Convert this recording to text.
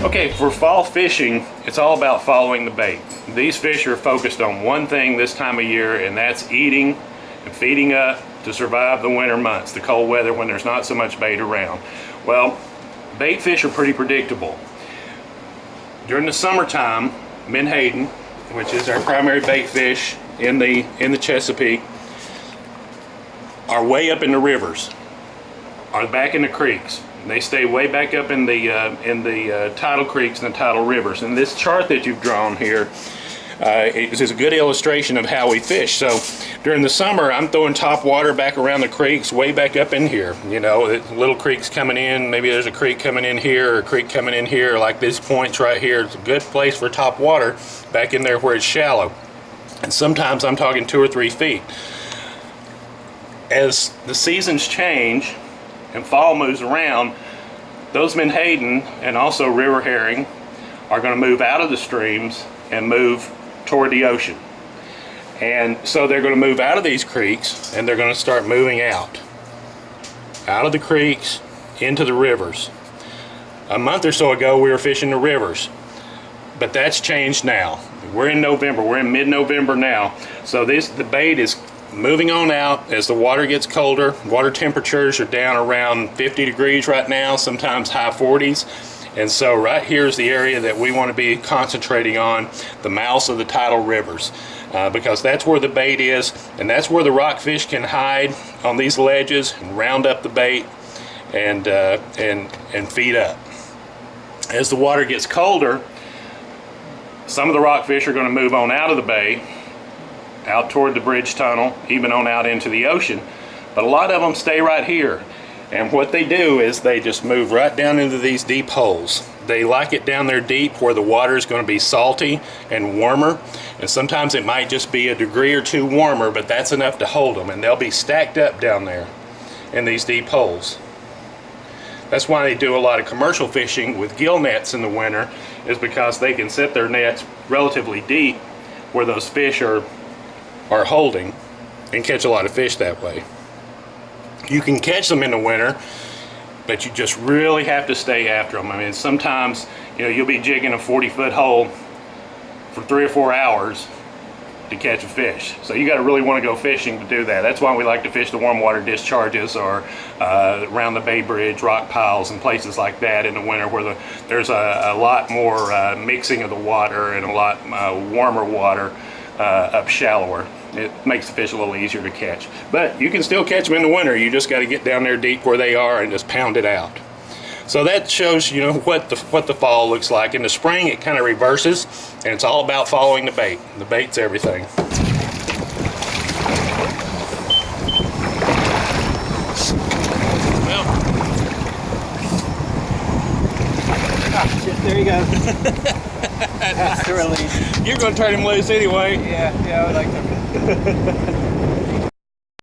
Okay, for fall fishing, it's all about following the bait. These fish are focused on one thing this time of year, and that's eating and feeding up to survive the winter months, the cold weather when there's not so much bait around. Well, bait fish are pretty predictable. During the summertime, menhaden, which is our primary bait fish in the Chesapeake, are way up in the rivers, are back in the creeks. They stay way back up in the tidal creeks and the tidal rivers. And this chart that you've drawn here is a good illustration of how we fish. So during the summer, I'm throwing top water back around the creeks, way back up in here. You know, little creeks coming in. Maybe there's a creek coming in here, or a creek coming in here, like these points right here. It's a good place for top water back in there where it's shallow. And sometimes I'm talking 2 or 3 feet. As the seasons change and fall moves around, those menhaden and also river herring are going to move out of the streams and move toward the ocean. And so they're going to move out of these creeks, and they're going to start moving out of the creeks into the rivers. A month or so ago we were fishing the rivers, but that's changed now. We're in November, we're in mid-November now, so the bait is moving on out as the water gets colder. Water temperatures are down around 50 degrees right now, sometimes high 40s. And so right here is the area that we want to be concentrating on, the mouths of the tidal rivers, because that's where the bait is, and that's where the rockfish can hide on these ledges and round up the bait and feed up. As the water gets colder, some of the rockfish are going to move on out of the bay, out toward the bridge tunnel, even on out into the ocean. But a lot of them stay right here. And what they do is they just move right down into these deep holes. They like it down there deep where the water is going to be salty and warmer. And sometimes it might just be a degree or 2 warmer, but that's enough to hold them. And they'll be stacked up down there in these deep holes. That's why they do a lot of commercial fishing with gill nets in the winter, is because they can set their nets relatively deep where those fish are holding and catch a lot of fish that way. You can catch them in the winter, but you just really have to stay after them. I mean, sometimes, you know, you'll be jigging a 40-foot hole for 3 or 4 hours to catch a fish. So you got to really want to go fishing to do that. That's why we like to fish the warm water discharges, or around the Bay Bridge, rock piles, and places like that in the winter, where there's a lot more mixing of the water and a lot warmer water up shallower. It makes the fish a little easier to catch. But you can still catch them in the winter. You just got to get down there deep where they are and just pound it out. So that shows, you know, what the fall looks like. In the spring, it kind of reverses, and it's all about following the bait. The bait's everything. Well, oh, shit, there you go. That's the release. You're going to turn him loose anyway. Yeah, I would like to.